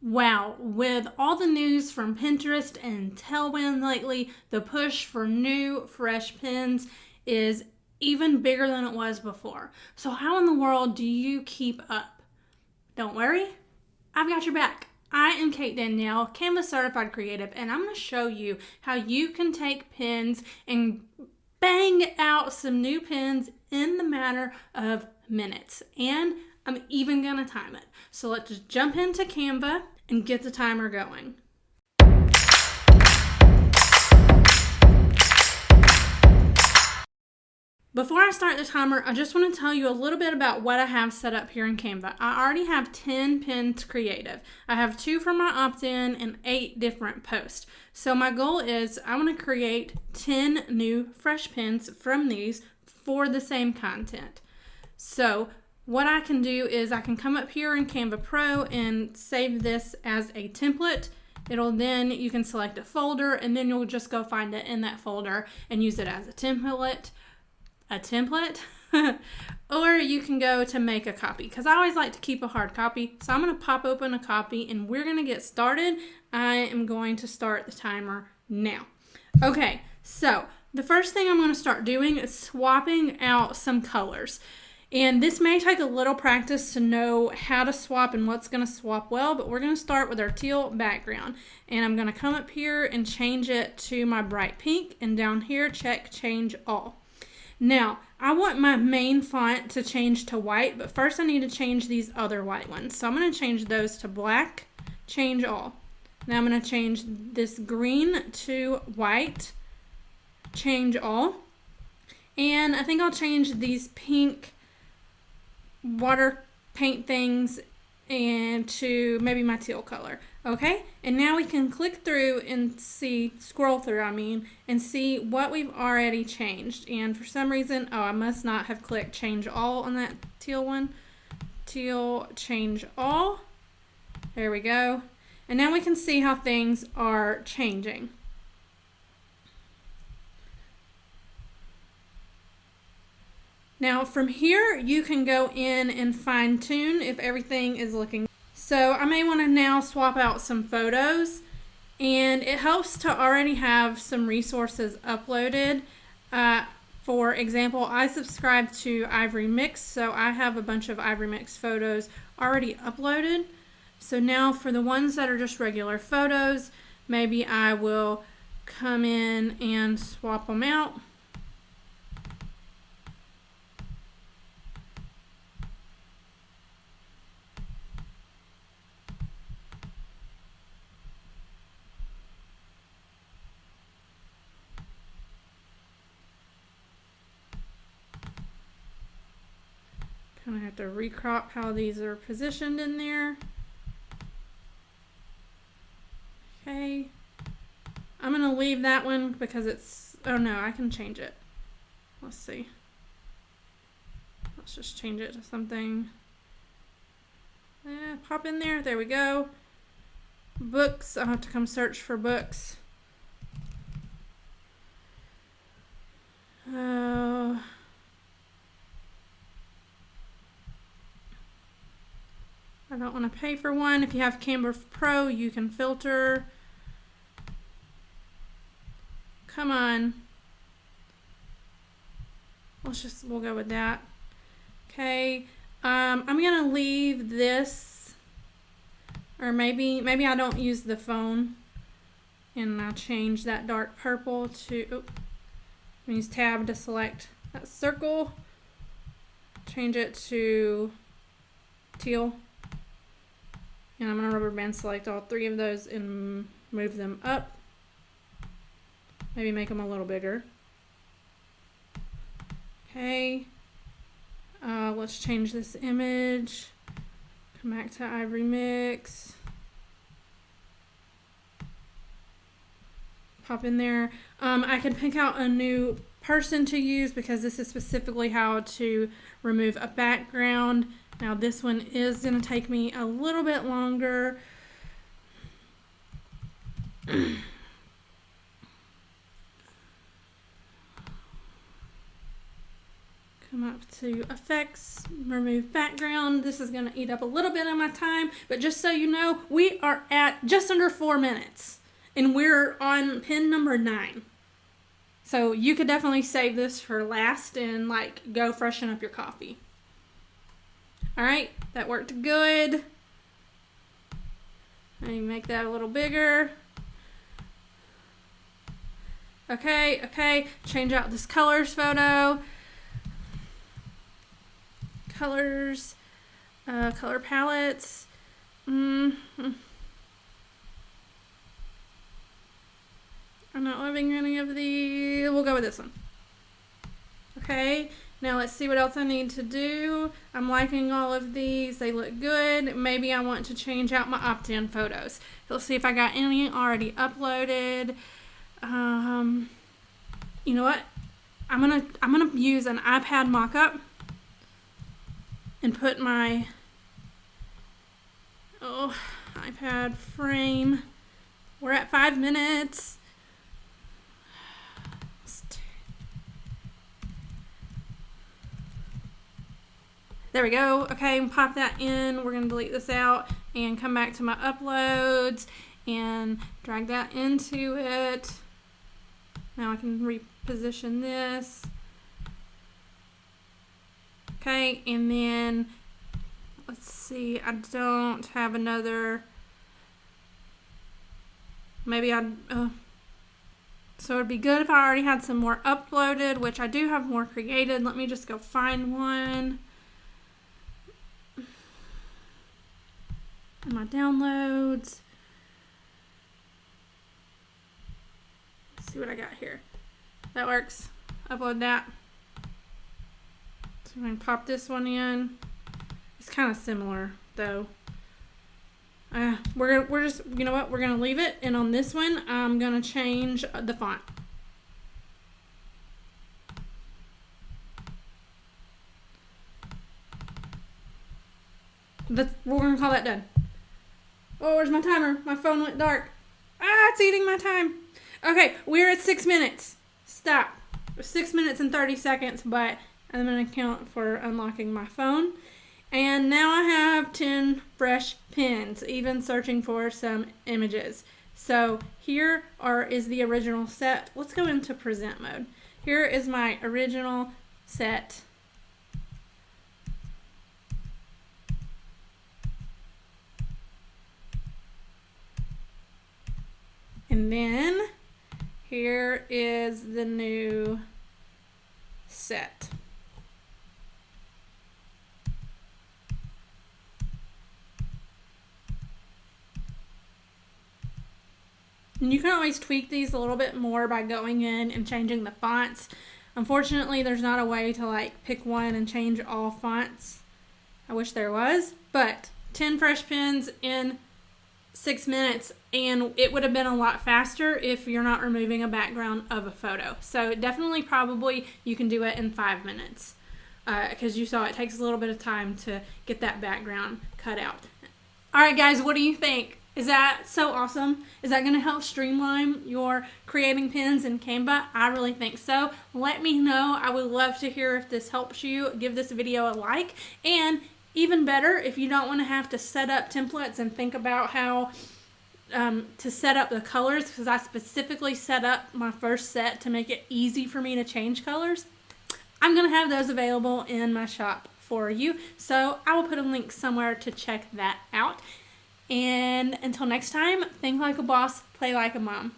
Wow, with all the news from Pinterest and Tailwind lately, the push for new, fresh pens is even bigger than it was before. So, how in the world do you keep up? Don't worry, I've got your back. I am Kate Danielle, Canva Certified Creative, and I'm going to show you how you can take pens and bang out some new pens in the matter of minutes. And I'm even going to time it. So let's just jump into Canva and get the timer going. Before I start the timer, I just want to tell you a little bit about what I have set up here in Canva. I already have 10 pens creative. I have 2 for my opt-in and 8 different posts. So my goal is I want to create 10 new fresh pens from these for the same content. So what I can do is I can come up here in Canva Pro and save this as a template. You can select a folder and then you'll just go find it in that folder and use it as a template. Or you can go to make a copy, because I always like to keep a hard copy. So I'm going to pop open a copy and we're going to get started. I am going to start the timer now. Okay, so the first thing I'm going to start doing is swapping out some colors. And this may take a little practice to know how to swap and what's going to swap well, but we're going to start with our teal background. And I'm going to come up here and change it to my bright pink, and down here check change all. Now, I want my main font to change to white, but first I need to change these other white ones. So I'm going to change those to black, change all. Now I'm going to change this green to white, change all. And I think I'll change these pink water paint things and to maybe my teal color. Okay, and now we can click through and scroll through, and see what we've already changed. And for some reason, I must not have clicked change all on that teal one. Teal, change all. There we go. And now we can see how things are changing. Now from here, you can go in and fine tune if everything is looking. So I may want to now swap out some photos, and it helps to already have some resources uploaded. For example, I subscribe to Ivory Mix, so I have a bunch of Ivory Mix photos already uploaded. So now for the ones that are just regular photos, maybe I will come in and swap them out. I have to recrop how these are positioned in there. Okay. I'm going to leave that one because it's, oh no, I can change it. Let's see. Let's just change it to something. Pop in there. There we go. Books. I'll have to come search for books. I don't want to pay for one. If you have Canva Pro, you can filter. Come on. We'll go with that. Okay. I'm going to leave this, or maybe I don't use the phone, and I'll change that dark purple to, use tab to select that circle. Change it to teal. And I'm going to rubber band select all 3 of those and move them up. Maybe make them a little bigger. Okay. Let's change this image. Come back to Ivory Mix. Pop in there. I can pick out a new person to use because this is specifically how to remove a background. Now this one is going to take me a little bit longer. Come up to effects, remove background. This is going to eat up a little bit of my time, but just so you know, we are at just under 4 minutes and we're on pin number 9. So you could definitely save this for last and like go freshen up your coffee. All right, that worked good. Let me make that a little bigger. Okay, change out this colors photo. Colors, color palettes. I'm not loving any of these. We'll go with this one. Okay, now let's see what else I need to do. I'm liking all of these. They look good. Maybe I want to change out my opt-in photos. Let's see if I got any already uploaded. You know what? I'm gonna use an iPad mock-up and put my iPad frame. We're at 5 minutes. There we go. Okay, pop that in. We're gonna delete this out and come back to my uploads and drag that into it. Now I can reposition this. Okay, and then let's see, I don't have another, maybe so it'd be good if I already had some more uploaded, which I do have more created. Let me just go find one. In my downloads. Let's see what I got here. That works. Upload that. So I'm going to pop this one in. It's kind of similar though. We're just, you know what, we're going to leave it, and on this one I'm going to change the font. We're going to call that done. Oh, where's my timer? My phone went dark. It's eating my time. Okay, we're at 6 minutes. Stop. 6 minutes and 30 seconds, but I'm going to count for unlocking my phone. And now I have 10 fresh pins, even searching for some images. So here is the original set. Let's go into present mode. Here is my original set. And then here is the new set. And you can always tweak these a little bit more by going in and changing the fonts. Unfortunately, there's not a way to like pick one and change all fonts. I wish there was, but 10 fresh pins in 6 minutes, and it would have been a lot faster if you're not removing a background of a photo. So definitely, probably you can do it in 5 minutes because you saw it takes a little bit of time to get that background cut out. All right, guys, what do you think? Is that so awesome? Is that going to help streamline your creating pins in Canva? I really think so. Let me know. I would love to hear if this helps you. Give this video a like, and even better, if you don't want to have to set up templates and think about how to set up the colors, because I specifically set up my first set to make it easy for me to change colors, I'm going to have those available in my shop for you. So I will put a link somewhere to check that out. And until next time, think like a boss, play like a mom.